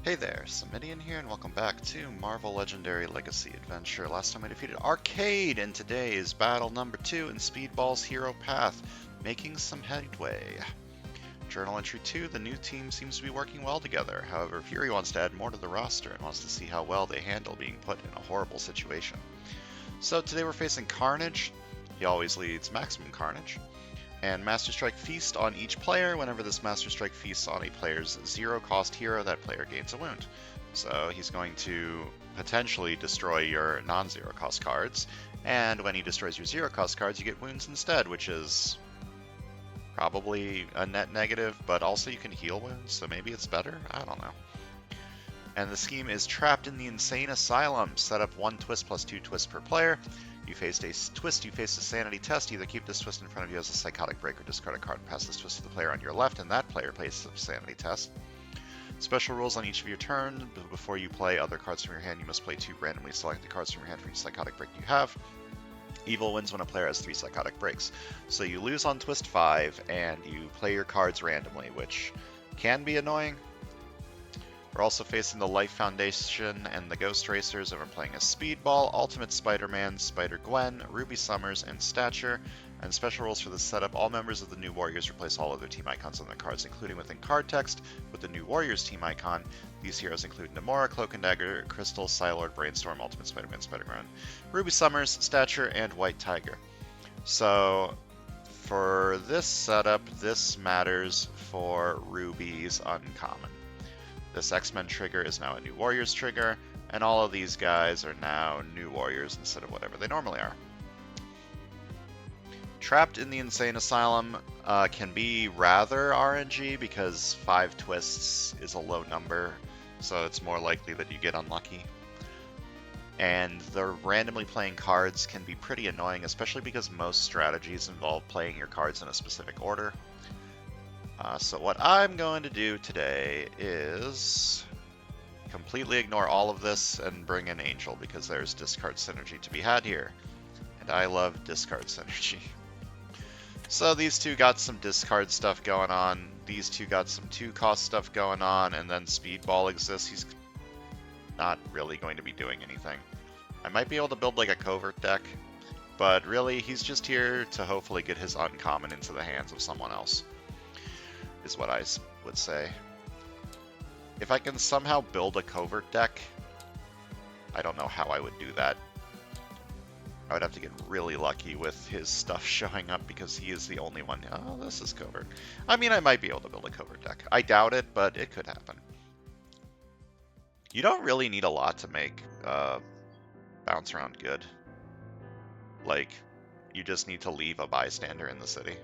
Hey there, Samitian here, and welcome back to Marvel Legendary Legacy Adventure. Last time I defeated Arcade, and today is battle number 2 in Speedball's Hero Path, making some headway. Journal entry 2, the new team seems to be working well together. However, Fury wants to add more to the roster and wants to see how well they handle being put in a horrible situation. So today we're facing Carnage. He always leads Maximum Carnage. And Master Strike Feast on each player. Whenever this Master Strike feasts on a player's zero-cost hero, that player gains a wound. So he's going to potentially destroy your non-zero-cost cards, and when he destroys your zero-cost cards, you get wounds instead, which is probably a net negative, but also you can heal wounds, so maybe it's better? I don't know. And the scheme is Trapped in the Insane Asylum. Set up 1 twist plus 2 twists per player. You faced a twist, you faced a sanity test. Either keep this twist in front of you as a psychotic break or discard a card and pass this twist to the player on your left, and that player plays a sanity test. Special rules on each of your turns. Before you play other cards from your hand, you must play 2 randomly selected cards from your hand for each psychotic break you have. Evil wins when a player has 3 psychotic breaks. So you lose on twist 5, and you play your cards randomly, which can be annoying. We're also facing the Life Foundation and the Ghost Racers, and we're playing as Speedball, Ultimate Spider-Man, Spider-Gwen, Ruby Summers, and Stature. And special rules for this setup: all members of the New Warriors replace all other team icons on their cards, including within card text, with the New Warriors team icon. These heroes include Namora, Cloak and Dagger, Crystal, Psylord, Brainstorm, Ultimate Spider-Man, Spider-Gwen, Ruby Summers, Stature, and White Tiger. So for this setup, this matters for Ruby's Uncommon. This X-Men trigger is now a New Warriors trigger, and all of these guys are now New Warriors instead of whatever they normally are. Trapped in the Insane Asylum can be rather RNG because 5 twists is a low number, so it's more likely that you get unlucky. And the randomly playing cards can be pretty annoying, especially because most strategies involve playing your cards in a specific order. So what I'm going to do today is completely ignore all of this and bring in Angel, because there's discard synergy to be had here. And I love discard synergy. So these two got some discard stuff going on, these two got some 2-cost stuff going on, and then Speedball exists. He's not really going to be doing anything. I might be able to build like a covert deck, but really he's just here to hopefully get his uncommon into the hands of someone else, is what I would say. If I can somehow build a covert deck, I don't know how I would do that. I would have to get really lucky with his stuff showing up, because he is the only one. Oh, this is covert. I mean, I might be able to build a covert deck. I doubt it, but it could happen. You don't really need a lot to make bounce around good. Like, you just need to leave a bystander in the city.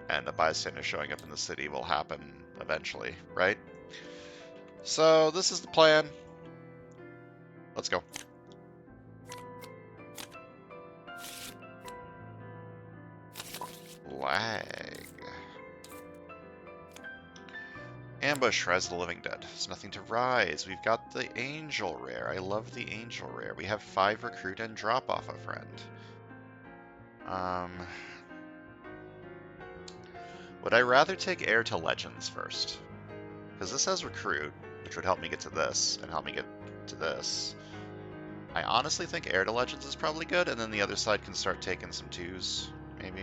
And a bystander showing up in the city will happen eventually, right? So this is the plan. Let's go. Lag. Ambush, Rise of the Living Dead. There's nothing to rise. We've got the Angel Rare. I love the Angel Rare. We have 5 Recruit and Drop Off a Friend. Would I rather take Heir to Legends first? Because this has Recruit, which would help me get to this, and help me get to this. I honestly think Heir to Legends is probably good, and then the other side can start taking some 2s, maybe.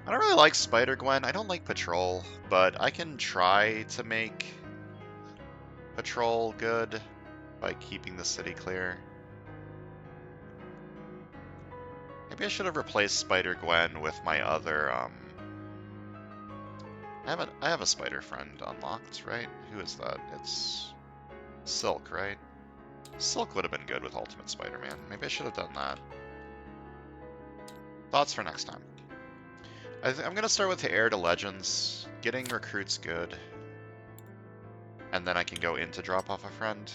I don't really like Spider-Gwen. I don't like Patrol, but I can try to make Patrol good by keeping the city clear. Maybe I should have replaced Spider-Gwen with my other, I have a spider friend unlocked, right? Who is that? It's Silk, right? Silk would have been good with Ultimate Spider-Man. Maybe I should have done that. Thoughts for next time. I'm going to start with the Heir to Legends. Getting Recruit's good. And then I can go into Drop Off a Friend.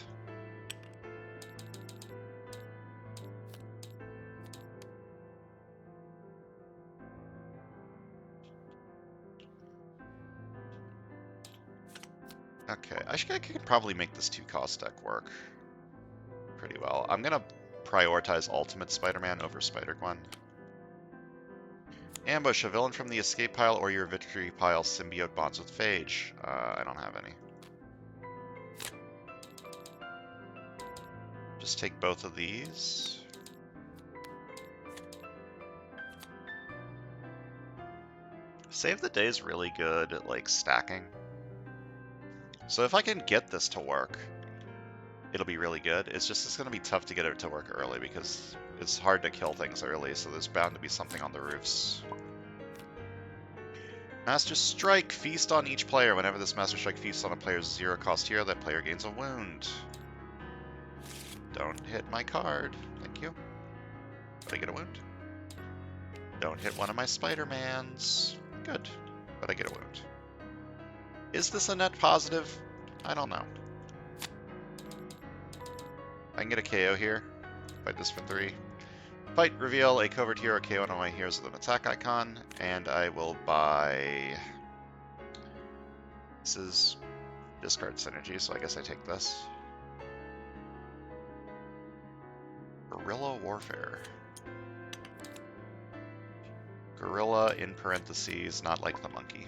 Okay, I could probably make this 2-cost deck work pretty well. I'm going to prioritize Ultimate Spider-Man over Spider-Gwen. Ambush, a villain from the escape pile or your victory pile symbiote bonds with Phage. I don't have any. just take both of these. Save the Day is really good at, like, stacking. So if I can get this to work, it'll be really good. It's going to be tough to get it to work early because it's hard to kill things early, so there's bound to be something on the roofs. Master Strike. Feast on each player. Whenever this Master Strike feasts on a player's 0-cost hero, that player gains a wound. Don't hit my card. Thank you. But I get a wound. Don't hit one of my Spider-Mans. Good. But I get a wound. Is this a net positive? I don't know. I can get a KO here. Fight this for 3. Fight, reveal a covert hero, KO one of my heroes with an attack icon, and I will buy... This is discard synergy, so I guess I take this. Guerrilla Warfare. Gorilla in parentheses, not like the monkey.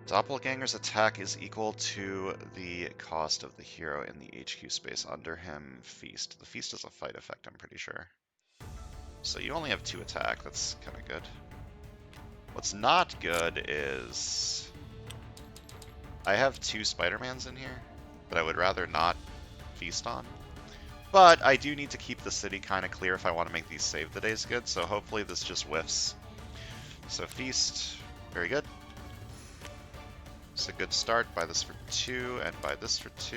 Doppelganger's attack is equal to the cost of the hero in the HQ space under him. Feast. The feast is a fight effect, I'm pretty sure. So you only have 2 attack. That's kind of good. What's not good is... I have 2 Spider-Mans in here that I would rather not feast on. But I do need to keep the city kind of clear if I want to make these save the days good, so hopefully this just whiffs. So feast, very good. It's a good start. Buy this for 2 and buy this for 2.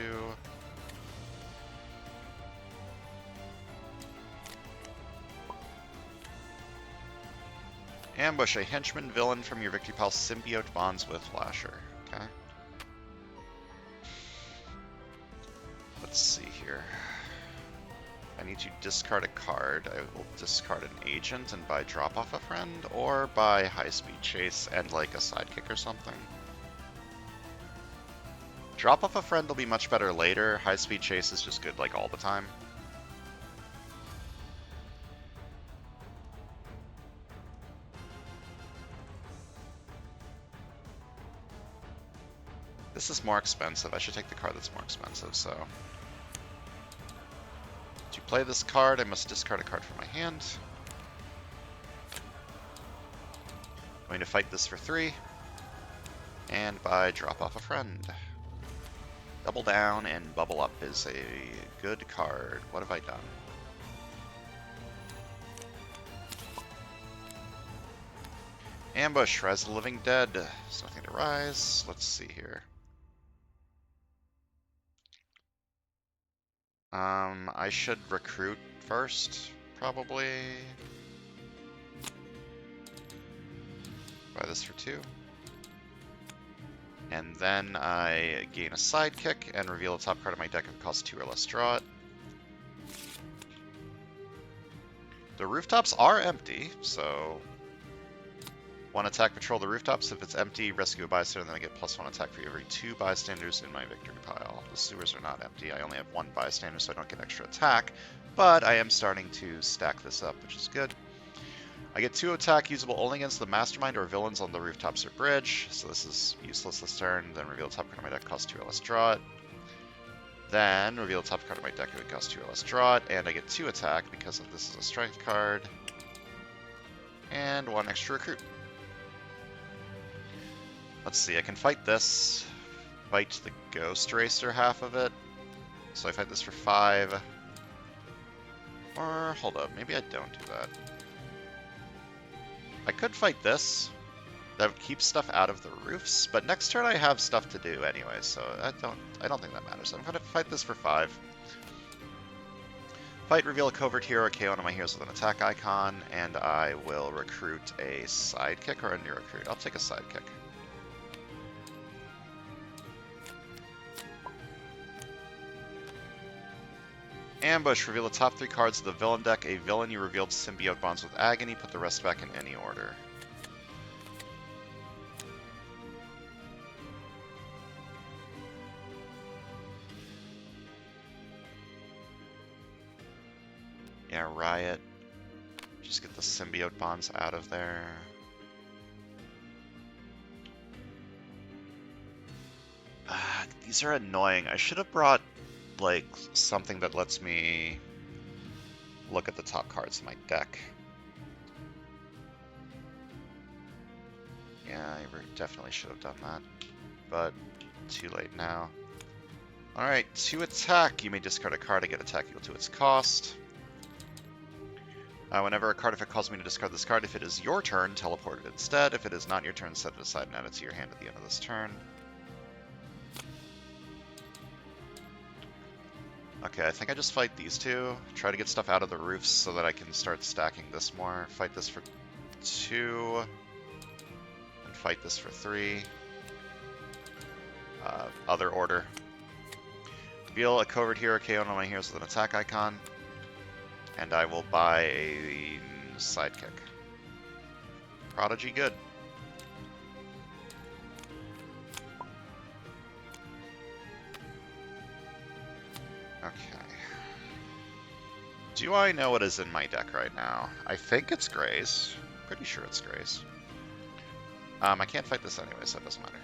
Ambush a henchman villain from your victory pile. Symbiote bonds with Flasher. Okay. Let's see here. I need to discard a card. I will discard an agent and buy drop off a friend, or buy high speed chase and like a sidekick or something. Drop off a friend will be much better later. High speed chase is just good like all the time. This is more expensive. I should take the card that's more expensive, so... To play this card, I must discard a card from my hand. I'm going to fight this for 3. And buy drop off a friend. Double down and bubble up is a good card. What have I done? Ambush, Rise of the Living Dead. There's nothing to rise. Let's see here. I should recruit first, probably. Buy this for 2. And then I gain a sidekick and reveal a top card of my deck if it costs 2 or less. Draw it. The rooftops are empty, so 1 attack, patrol the rooftops. If it's empty, rescue a bystander, then I get +1 attack for every 2 bystanders in my victory pile. The sewers are not empty. I only have 1 bystander, so I don't get extra attack, but I am starting to stack this up, which is good. I get 2 attack, usable only against the mastermind or villains on the rooftops or bridge, so this is useless this turn. Then reveal the top card of my deck, costs 2 or less, draw it. Then reveal the top card of my deck if it costs 2 or less, draw it, and I get 2 attack because of this is a strength card. And 1 extra recruit. Let's see, I can fight this, fight the Ghost Racer half of it, so I fight this for 5, or hold up, maybe I don't do that. I could fight this, that would keep stuff out of the roofs, but next turn I have stuff to do anyway, so I don't think that matters. I'm going to fight this for 5. Fight, reveal a covert hero, KO one of my heroes with an attack icon, and I will recruit a sidekick or a new recruit. I'll take a sidekick. Ambush, reveal the top 3 cards of the villain deck. A villain you revealed symbiote bonds with agony. Put the rest back in any order. Yeah, Riot. Just get the symbiote bonds out of there. These are annoying. I should have brought, like, something that lets me look at the top cards in my deck. Yeah, I definitely should have done that, but too late now. Alright, to attack, you may discard a card to get attack equal to its cost. Whenever a card effect calls me to discard this card, if it is your turn, teleport it instead. If it is not your turn, set it aside and add it to your hand at the end of this turn. Okay, I think I just fight these two. Try to get stuff out of the roofs so that I can start stacking this more. Fight this for 2. And fight this for 3. Other order. Reveal a covert hero KO on my heroes with an attack icon. And I will buy a sidekick. Prodigy, good. Okay. Do I know what is in my deck right now? I think it's Grays. Pretty sure it's Grays. I can't fight this anyway, so it doesn't matter.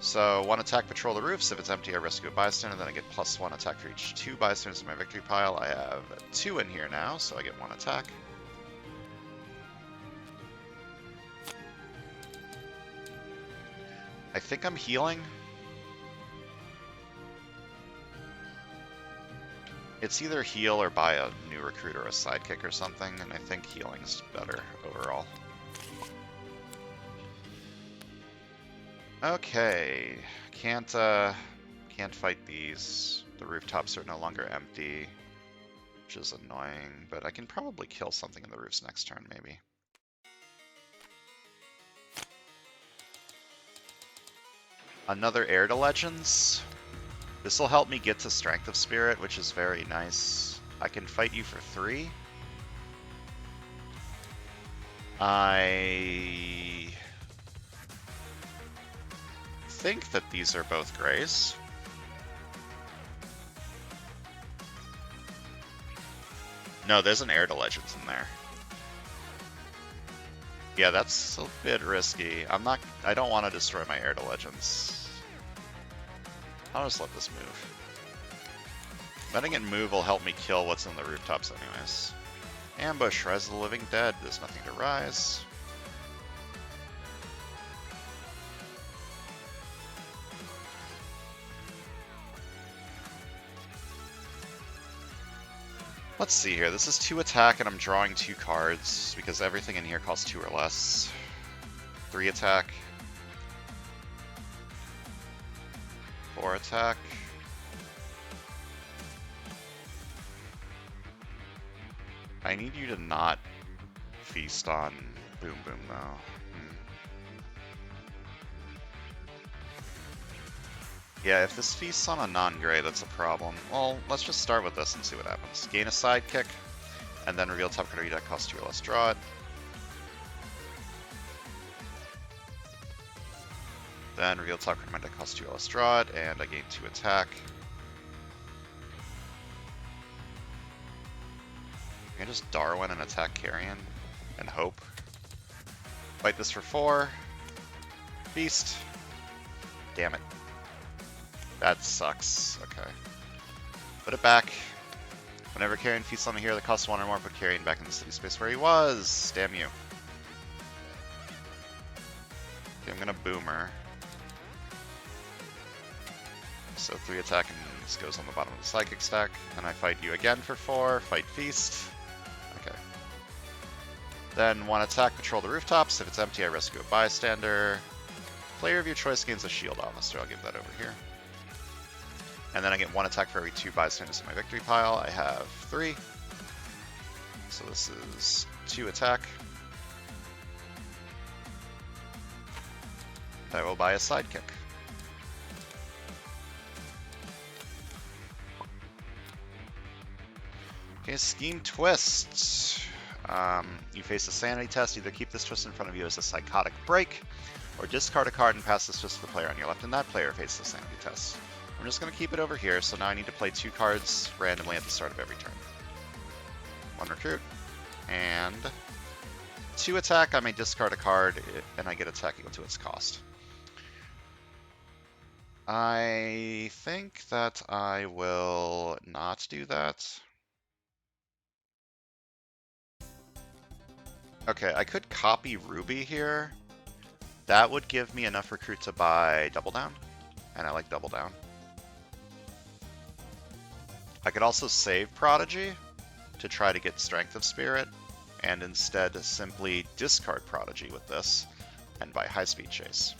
So, 1 attack, patrol the roofs. If it's empty, I rescue a bystander. Then I get +1 attack for each 2 bystanders in my victory pile. I have 2 in here now, so I get 1 attack. I think I'm healing. It's either heal or buy a new recruit or a sidekick or something, and I think healing's better overall. Okay, can't fight these. The rooftops are no longer empty, which is annoying, but I can probably kill something in the roofs next turn, maybe. Another Heir to Legends. This will help me get to Strength of Spirit, which is very nice. I can fight you for 3. I think that these are both Grays. No, there's an Heir to Legends in there. Yeah, that's a bit risky. I don't want to destroy my Heir to Legends. I'll just let this move. Letting it move will help me kill what's in the rooftops anyways. Ambush, Rise of the Living Dead. There's nothing to rise. Let's see here. This is 2 attack, and I'm drawing 2 cards because everything in here costs 2 or less. 3 attack. 4 attack. I need you to not feast on Boom Boom, though. Yeah, if this feasts on a non-gray, that's a problem. Well, let's just start with this and see what happens. Gain a sidekick, and then reveal top card of your deck, cost 2 or less, draw it. Then reveal top card of my deck, cost 2 or less, draw it, and I gain 2 attack. I can just Darwin and attack Carrion, and hope. Fight this for 4. Feast. Damn it. That sucks. Okay. Put it back. Whenever Carrion feasts on a hero that costs 1 or more, put Carrion back in the city space where he was. Damn you. Okay, I'm gonna Boomer. So 3 attack and this goes on the bottom of the Psychic stack. And I fight you again for 4. Fight Feast. Okay. Then 1 attack, patrol the rooftops. If it's empty, I rescue a bystander. Player of your choice gains a shield officer. I'll give that over here. And then I get 1 attack for every 2 bystanders in my victory pile. I have 3. So this is 2 attack. I will buy a sidekick. Okay, Scheme Twist. You face a sanity test. Either keep this twist in front of you as a psychotic break, or discard a card and pass this twist to the player on your left, and that player faces the sanity test. I'm just going to keep it over here, so now I need to play 2 cards randomly at the start of every turn. 1 recruit, and 2 attack. I may discard a card, and I get attack equal to its cost. I think that I will not do that. Okay, I could copy Ruby here. That would give me enough recruit to buy Double Down, and I like Double Down. I could also save Prodigy to try to get Strength of Spirit, and instead simply discard Prodigy with this, and buy High Speed Chase.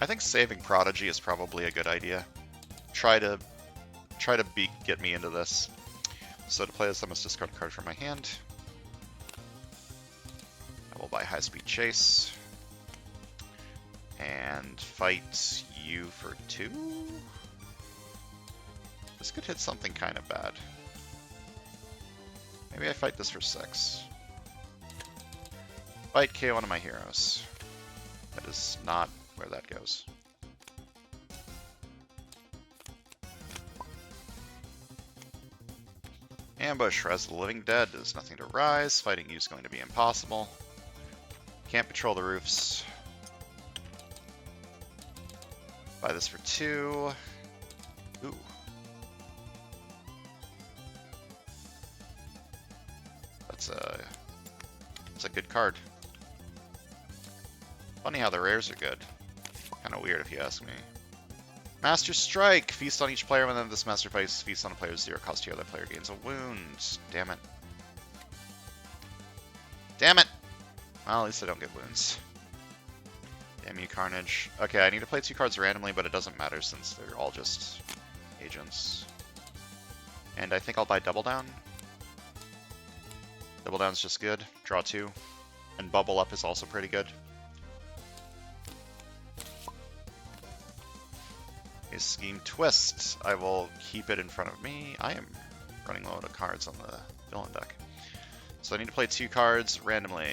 I think saving Prodigy is probably a good idea. Try to get me into this. So to play this, I must discard a card from my hand. I will buy High Speed Chase. And fight you for 2? This could hit something kind of bad. Maybe I fight this for 6. Fight KO one of my heroes. That is not where that goes. Ambush, Rise of the Living Dead. There's nothing to rise. Fighting you is going to be impossible. Can't patrol the roofs. Buy this for 2. Ooh. That's a good card. Funny how the rares are good. Kind of weird if you ask me. Master Strike! Feast on each player when this Master Fight feasts on a player's 0 cost here. That player gains a wound. Damn it. Damn it! Well, at least I don't get wounds. Damn you, Carnage. Okay, I need to play 2 cards randomly, but it doesn't matter since they're all just agents. And I think I'll buy Double Down. Double Down's just good. Draw 2. And Bubble Up is also pretty good. A Scheme Twist. I will keep it in front of me. I am running low on cards on the villain deck. So I need to play 2 cards randomly.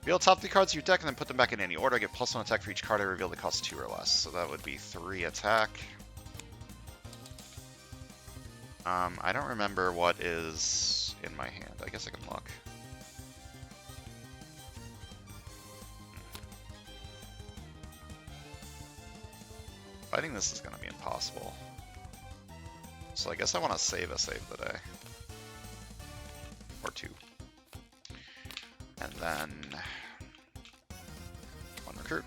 Reveal top 3 cards of your deck and then put them back in any order. I get +1 attack for each card I reveal that costs 2 or less. So that would be 3 attack. I don't remember what is in my hand. I guess I can look. Fighting this is going to be impossible. So I guess I want to save the day. Or 2. And then 1 recruit.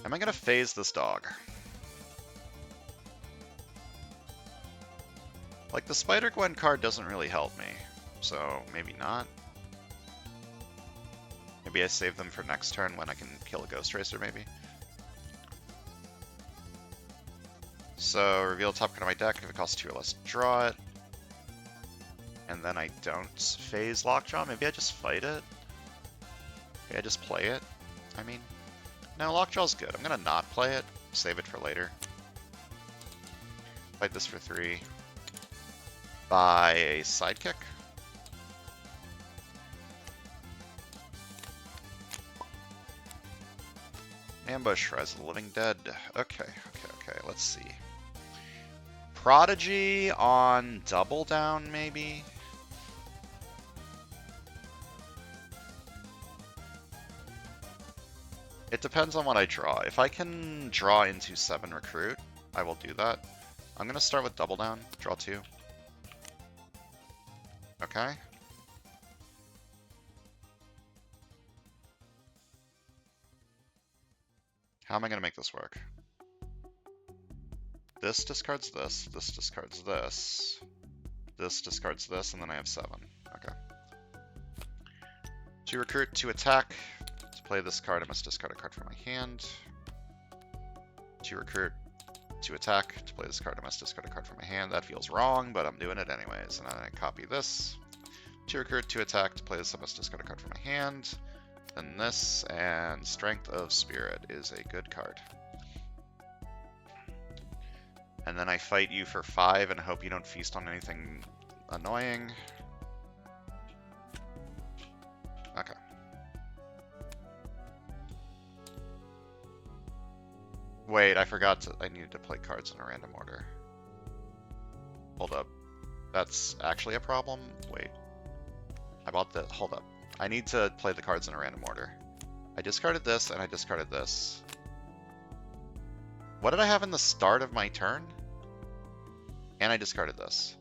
Am I going to phase this dog? Like, the Spider-Gwen card doesn't really help me, so maybe not. Maybe I save them for next turn when I can kill a Ghost Racer, maybe. So, reveal top card of my deck. If it costs 2 or less, draw it. And then I don't phase Lockjaw. Maybe I just fight it. Maybe I just play it. I mean, no, Lockjaw's good. I'm going to not play it. Save it for later. Fight this for 3. Buy a Sidekick. Ambush, Rise of the Living Dead. Okay. Let's see. Prodigy on Double Down, maybe? It depends on what I draw. If I can draw into 7 recruit, I will do that. I'm going to start with Double Down, draw 2. Okay. How am I going to make this work? This discards this, this discards this, this discards this, and then I have 7. Okay. 2 recruit, 2 attack. To play this card, I must discard a card from my hand. 2 recruit, 2 attack. To play this card, I must discard a card from my hand. That feels wrong, but I'm doing it anyways. And then I copy this. 2 recruit, 2 attack. To play this, I must discard a card from my hand. Then this, and Strength of Spirit is a good card. And then I fight you for 5 and hope you don't feast on anything annoying. Okay. Wait, I forgot I needed to play cards in a random order. Hold up. That's actually a problem? Wait. Hold up. I need to play the cards in a random order. I discarded this, and I discarded this. What did I have in the start of my turn? And I discarded this.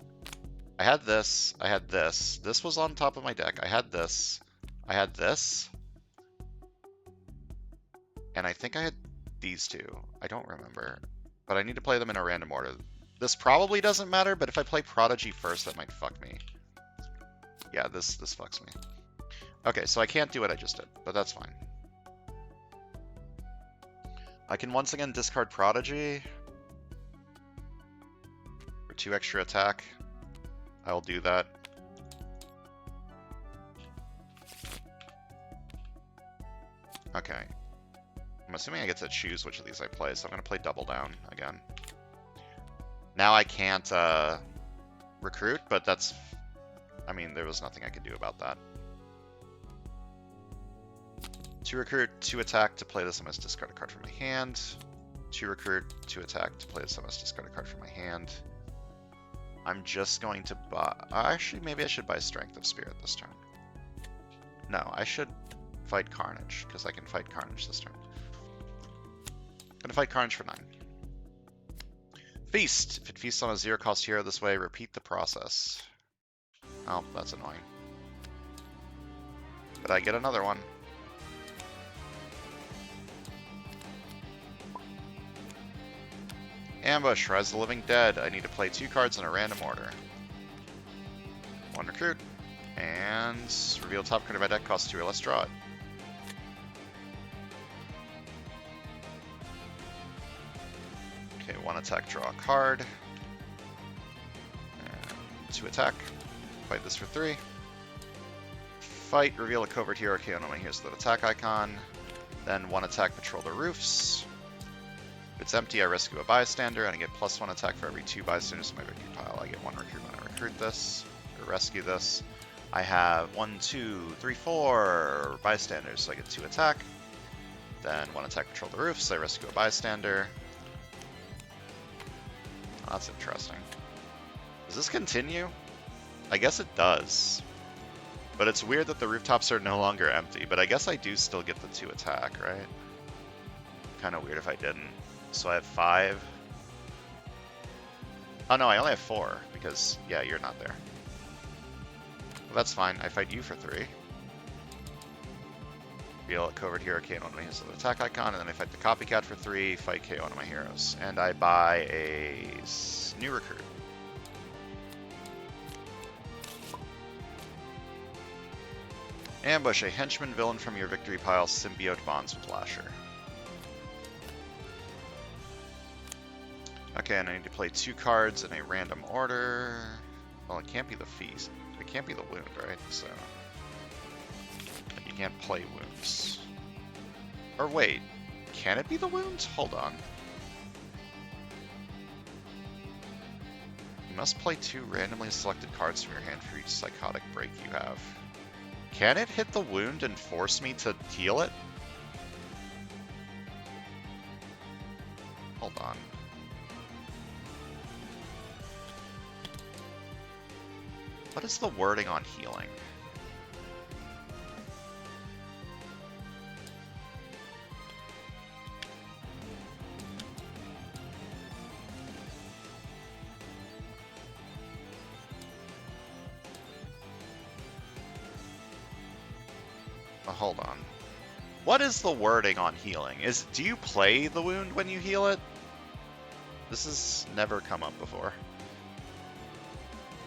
I had this. I had this. This was on top of my deck. I had this. I had this. And I think I had these two. I don't remember. But I need to play them in a random order. This probably doesn't matter, but if I play Prodigy first, that might fuck me. Yeah, this fucks me. Okay, so I can't do what I just did, but that's fine. I can once again discard Prodigy for 2 extra attack. I will do that. Okay. I'm assuming I get to choose which of these I play, so I'm going to play Double Down again. Now I can't recruit, but that's... I mean, there was nothing I could do about that. 2 recruit, 2 attack to play this. I must discard a card from my hand. 2 recruit, 2 attack to play this. I must discard a card from my hand. I'm just going to buy... Actually, maybe I should buy Strength of Spirit this turn. No, I should fight Carnage, because I can fight Carnage this turn. I'm gonna fight Carnage for 9. Feast! If it feasts on a 0-cost hero this way, repeat the process. Oh, that's annoying. But I get another one. Ambush, Rise of the Living Dead. I need to play 2 cards in a random order. 1 recruit, and reveal top card of my deck, costs 2 or less, draw it. Okay, 1 attack, draw a card. And 2 attack. Fight this for 3. Fight, reveal a covert hero, KO on my here's the attack icon. Then 1 attack, patrol the roofs. If it's empty, I rescue a bystander, and I get +1 attack for every 2 bystanders in my victory pile. I get 1 recruit when I recruit this, or rescue this. I have 1, 2, 3, 4 bystanders, so I get 2 attack. Then 1 attack, patrol the roofs, I rescue a bystander. Oh, that's interesting. Does this continue? I guess it does. But it's weird that the rooftops are no longer empty, but I guess I do still get the 2 attack, right? Kind of weird if I didn't. So I have 5. Oh no, I only have 4, because, yeah, you're not there. Well, that's fine. I fight you for 3. Reveal a covert hero, KO on my heroes with an attack icon, and then I fight the copycat for 3, fight KO on my heroes. And I buy a new recruit. Ambush, a henchman villain from your victory pile, symbiote bonds with Lasher. Okay, and I need to play 2 cards in a random order. Well, it can't be the feast. It can't be the wound, right? So you can't play wounds. Or wait, can it be the wounds? Hold on. You must play 2 randomly selected cards from your hand for each psychotic break you have. Can it hit the wound and force me to heal it? Hold on. What is the wording on healing? Oh, hold on. What is the wording on healing? Do you play the wound when you heal it? This has never come up before.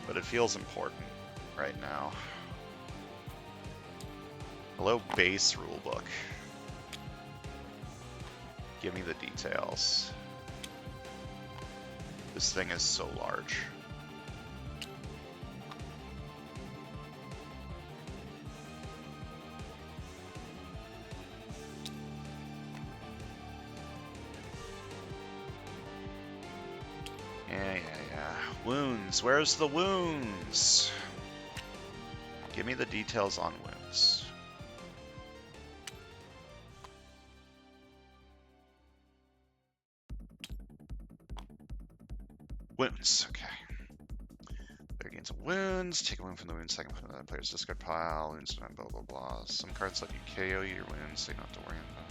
But it feels important right now. Hello, base rulebook. Give me the details. This thing is so large. Yeah. Wounds. Where's the wounds? Give me the details on wounds. Wounds. Okay. gains wounds. Take a wound from the wound second, put it in the player's discard pile. Wounds, blah, blah, blah. Some cards let you KO your wounds, so you don't have to worry about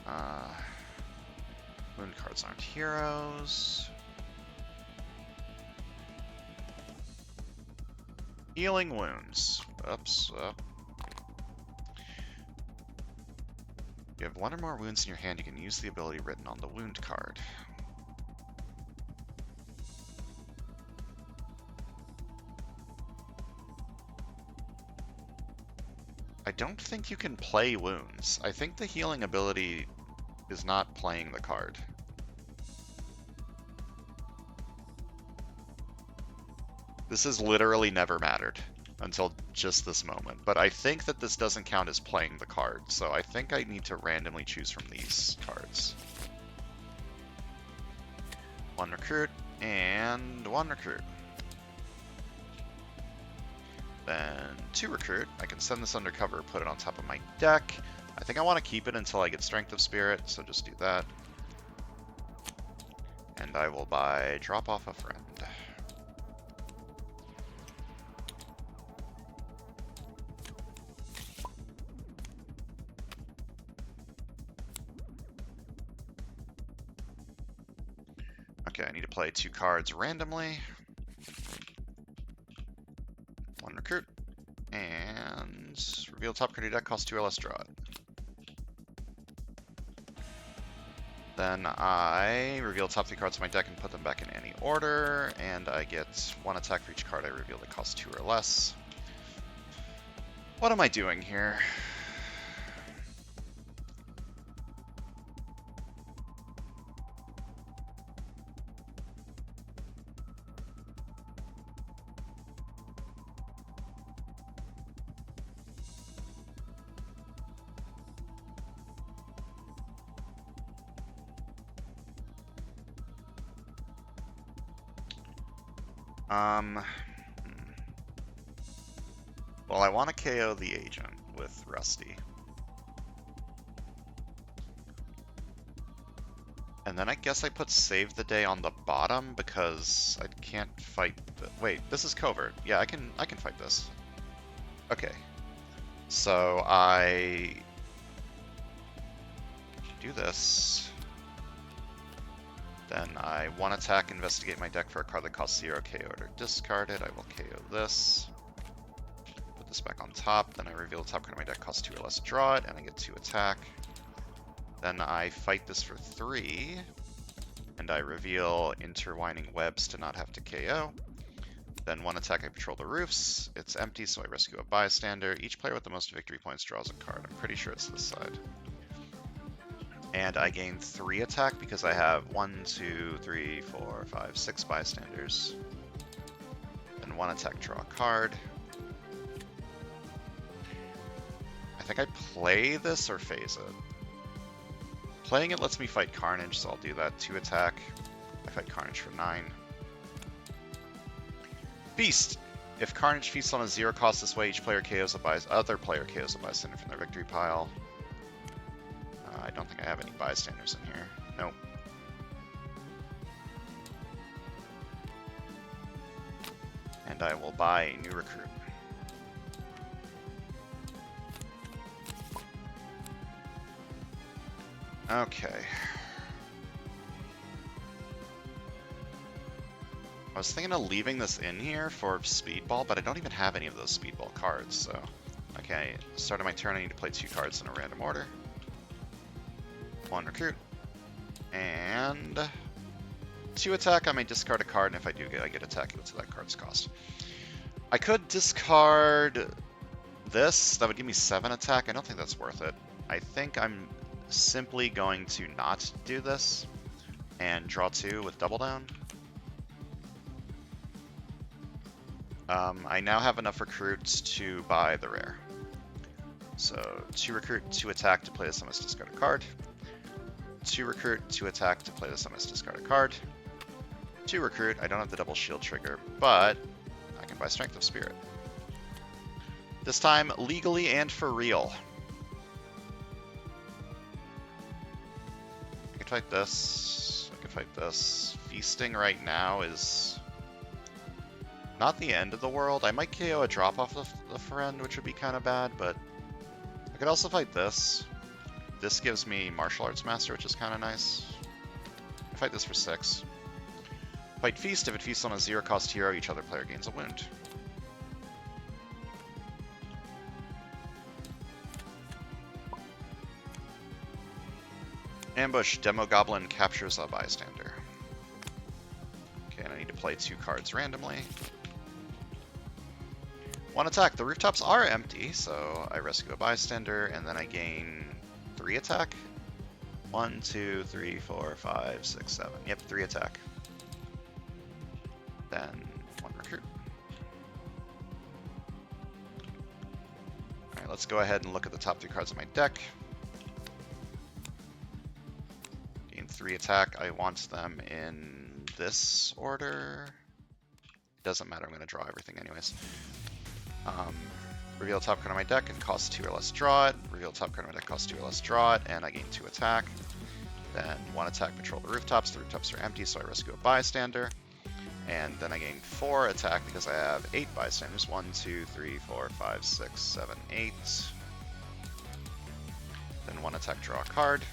it. Wound cards aren't heroes. Healing wounds. Oops. You have one or more wounds in your hand, you can use the ability written on the wound card. I don't think you can play wounds. I think the healing ability is not playing the card. This has literally never mattered until just this moment, but I think that this doesn't count as playing the card, so I think I need to randomly choose from these cards. One recruit, and one recruit. Then two recruit. I can send this undercover, put it on top of my deck. I think I want to keep it until I get Strength of Spirit, so just do that. And I will buy Drop Off a Friend. Okay, I need to play two cards randomly. One recruit. And reveal top card of your deck, cost 2 or less, draw it. Then I reveal top 3 cards of my deck and put them back in any order, and I get 1 attack for each card I reveal that costs 2 or less. What am I doing here? Well, I want to KO the agent with Rusty. And then I guess I put Save the Day on the bottom because I can't fight wait, this is covert. Yeah, I can fight this. Okay. So I do this. Then I 1 attack, investigate my deck for a card that costs 0, KO it or discard it. I will KO this. Put this back on top. Then I reveal the top card of my deck, costs 2 or less, draw it, and I get 2 attack. Then I fight this for 3. And I reveal Intertwining Webs to not have to KO. Then 1 attack, I patrol the roofs. It's empty, so I rescue a bystander. Each player with the most victory points draws a card. I'm pretty sure it's this side. And I gain 3 attack because I have 1, 2, 3, 4, 5, 6 bystanders. Then 1 attack, draw a card. I think I play this or phase it. Playing it lets me fight Carnage, so I'll do that. 2 attack. I fight Carnage for 9. Feast! If Carnage feasts on a 0 cost this way, each player KOs other player KOs a bystander from their victory pile. I don't think I have any bystanders in here. Nope. And I will buy a new recruit. Okay. I was thinking of leaving this in here for Speedball, but I don't even have any of those Speedball cards, so... Okay, start of my turn, I need to play 2 cards in a random order. 1 recruit. And... 2 attack, I may discard a card, and if I do, I get attack equal to that card's cost. I could discard this, that would give me 7 attack. I don't think that's worth it. I think I'm simply going to not do this, and draw 2 with double down. I now have enough recruits to buy the rare. So 2 recruit, 2 attack to play the summons, discard a card. 2 recruit, 2 attack to play the summons, discard a card. 2 recruit, I don't have the double shield trigger, but I can buy Strength of Spirit. This time, legally and for real. I can fight this, I can fight this. feasting right now is not the end of the world. I might KO a drop off the friend, which would be kind of bad, but I could also fight this. This gives me Martial Arts Master, which is kind of nice. I fight this for 6. Fight Feast. If it feasts on a 0-cost hero, each other player gains a wound. Ambush. Demo Goblin captures a bystander. Okay, and I need to play 2 cards randomly. 1 attack. The rooftops are empty, so I rescue a bystander, and then I gain 3 attack. 1, 2, 3, 4, 5, 6, 7. Yep, 3 attack. Then 1 recruit. Alright, let's go ahead and look at the top 3 cards of my deck. Gain 3 attack. I want them in this order. Doesn't matter, I'm going to draw everything anyways. Reveal top card of my deck and cost 2 or less, draw it. Reveal top card of my deck, cost 2 or less, draw it, and I gain 2 attack. Then 1 attack, patrol the rooftops. The rooftops are empty, so I rescue a bystander. And then I gain 4 attack because I have 8 bystanders. 1, 2, 3, 4, 5, 6, 7, 8. Then 1 attack, draw a card.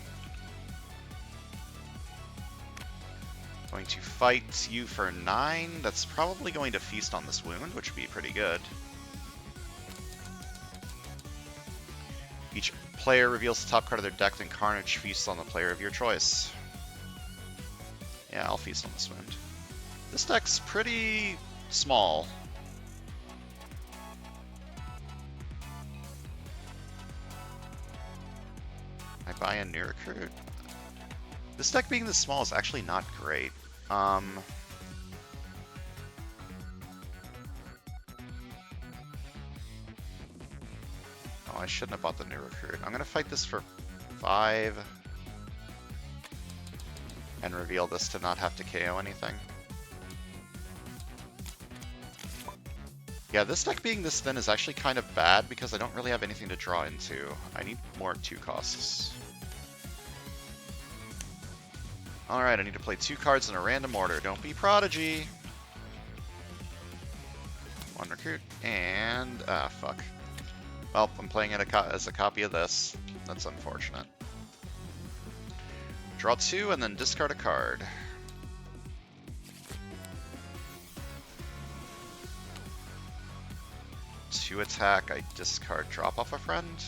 Going to fight you for 9. That's probably going to feast on this wound, which would be pretty good. Each player reveals the top card of their deck, then Carnage feasts on the player of your choice. Yeah, I'll feast on this wound. This deck's pretty small. I buy a new recruit. This deck being this small is actually not great. I shouldn't have bought the new recruit. I'm going to fight this for 5 and reveal this to not have to KO anything. Yeah, this deck being this thin is actually kind of bad because I don't really have anything to draw into. I need more 2 costs. Alright, I need to play 2 cards in a random order. Don't be Prodigy! 1 recruit, and... fuck. Well, I'm playing it as a copy of this. That's unfortunate. Draw 2 and then discard a card. Two attack, I discard drop off a friend.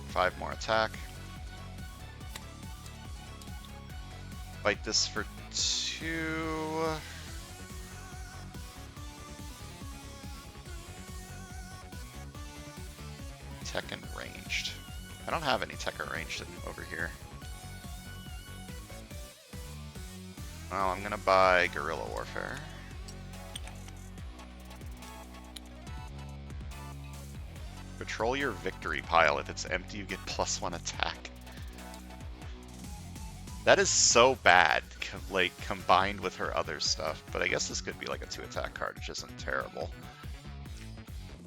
5 more attack. Fight this for 2. Tech and ranged. I don't have any tech or ranged over here. Well, I'm gonna buy Guerrilla Warfare. Patrol your victory pile. If it's empty, you get +1 attack. That is so bad, like, combined with her other stuff. But I guess this could be like a 2 attack card, which isn't terrible.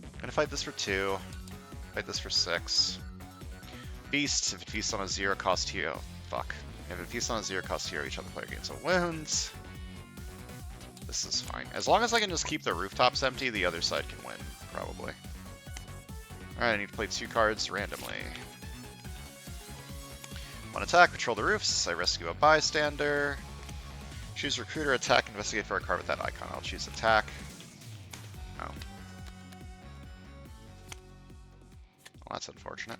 I'm gonna fight this for 2. Fight this for 6. Feast. If it feasts on a 0-cost hero. Fuck. If it feasts on a 0-cost hero, each other player gains a wound. This is fine. As long as I can just keep the rooftops empty, the other side can win, probably. Alright, I need to play 2 cards randomly. 1 attack, patrol the roofs. I rescue a bystander. Choose recruiter, attack, investigate for a card with that icon. I'll choose attack. Oh. Well, that's unfortunate.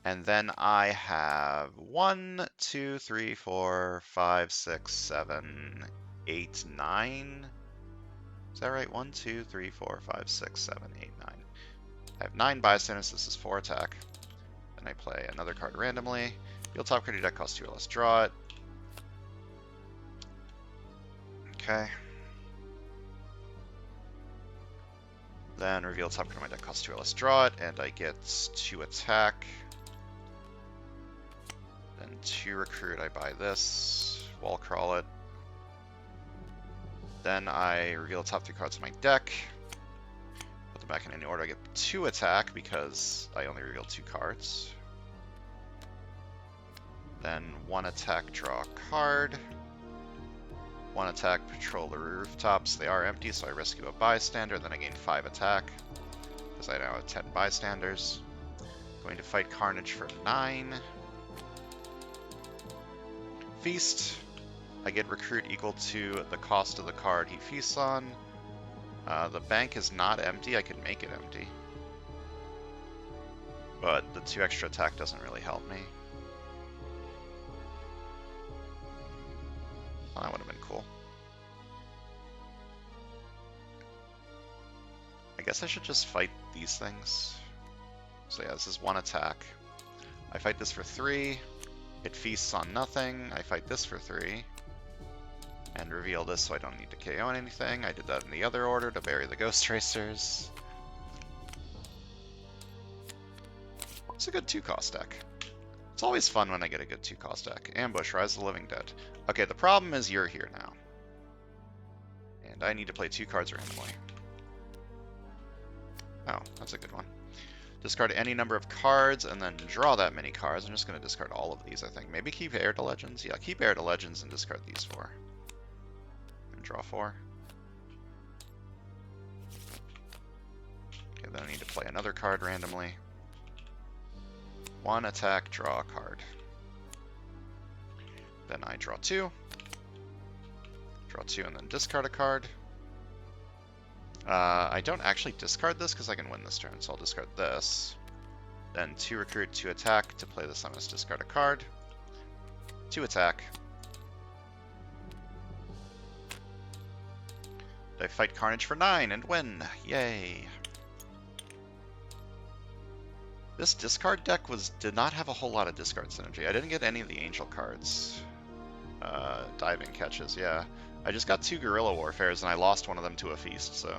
And then I have 1, 2, 3, 4, 5, 6, 7, 8, 9. Is that right? 1, 2, 3, 4, 5, 6, 7, 8, 9. I have 9 bystanders. This is 4 attack. Then I play another card randomly. Deal top card of your deck, costs 2 or less, draw it. Okay. Then reveal top card of my deck, costs 2 or less, draw it, and I get 2 attack. Then 2 recruit, I buy this, wall crawl it. Then I reveal the top 3 cards of my deck. Put them back in any order. I get 2 attack because I only revealed 2 cards. Then 1 attack, draw a card. 1 attack, patrol the rooftops. They are empty, so I rescue a bystander, then I gain 5 attack, because I now have 10 bystanders. Going to fight Carnage for 9. Feast. I get recruit equal to the cost of the card he feasts on. The bank is not empty, I can make it empty. But the 2 extra attack doesn't really help me. Well, that would have been cool. I guess I should just fight these things. So yeah, this is 1 attack. I fight this for 3. It feasts on nothing. I fight this for 3. And reveal this so I don't need to KO anything. I did that in the other order to bury the Ghost Tracers. It's a good 2-cost deck. It's always fun when I get a good 2-cost deck. Ambush, Rise of the Living Dead. Okay, the problem is you're here now. And I need to play 2 cards randomly. Oh, that's a good one. Discard any number of cards and then draw that many cards. I'm just going to discard all of these, I think. Maybe keep Heir to Legends. Yeah, keep Heir to Legends and discard these 4. And draw 4. Okay, then I need to play another card randomly. 1 attack, draw a card. Then I draw 2. Draw 2 and then discard a card. I don't actually discard this because I can win this turn, so I'll discard this. Then 2 recruit, 2 attack. To play this, I must discard a card. 2 attack. I fight Carnage for 9 and win. Yay. This discard deck did not have a whole lot of discard synergy. I didn't get any of the Angel cards. Diving catches, yeah. I just got 2 Guerrilla Warfares and I lost one of them to a feast, so...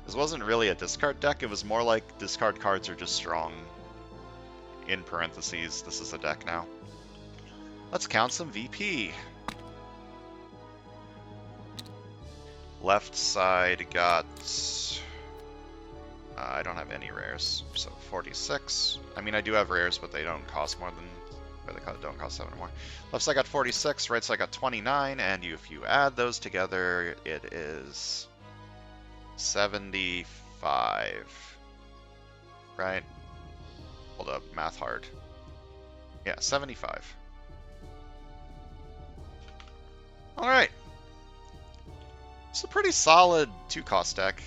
This wasn't really a discard deck, it was more like discard cards are just strong. In parentheses, this is a deck now. Let's count some VP. Left side got... I don't have any rares, so 46. I mean, I do have rares, but they don't cost more than... Or they don't cost 7 or more. Left side got 46, right side got 29, and if you add those together, it is 75. Right? Hold up, math hard. Yeah, 75. Alright. It's a pretty solid 2-cost deck.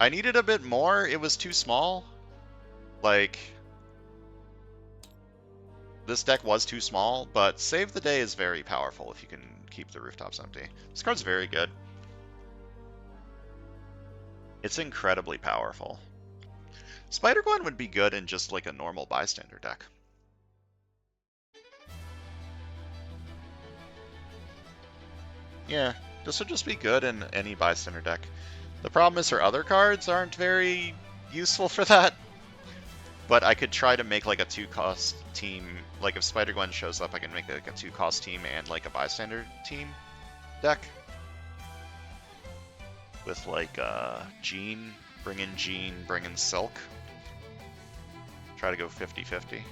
I needed a bit more, it was too small. Like... This deck was too small, but Save the Day is very powerful if you can keep the rooftops empty. This card's very good. It's incredibly powerful. Spider-Gwen would be good in just like a normal bystander deck. Yeah, this would just be good in any bystander deck. The problem is her other cards aren't very useful for that. But I could try to make like a 2-cost team. Like if Spider-Gwen shows up, I can make like a 2-cost team and like a bystander team deck. With like Jean, bring in Silk. Try to go 50-50.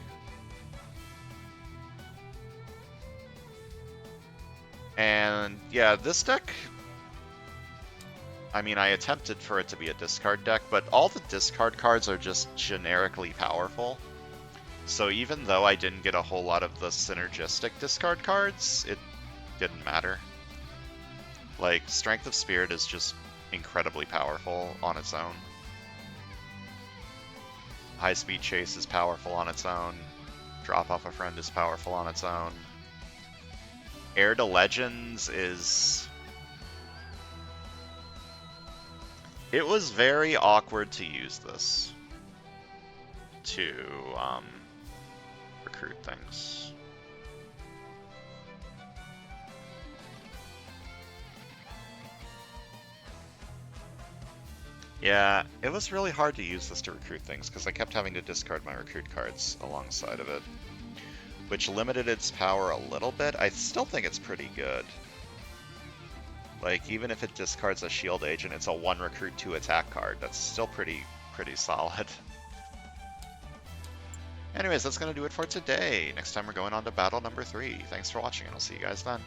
And yeah, this deck... I mean, I attempted for it to be a discard deck, but all the discard cards are just generically powerful. So even though I didn't get a whole lot of the synergistic discard cards, it didn't matter. Like, Strength of Spirit is just incredibly powerful on its own. High Speed Chase is powerful on its own. Drop Off a Friend is powerful on its own. Heir to Legends is... It was very awkward to use this to recruit things. Yeah, it was really hard to use this to recruit things because I kept having to discard my recruit cards alongside of it, which limited its power a little bit. I still think it's pretty good. Like, even if it discards a shield agent, it's a 1 recruit 2 attack card. That's still pretty solid. Anyways, that's going to do it for today. Next time we're going on to battle number 3. Thanks for watching, and I'll see you guys then.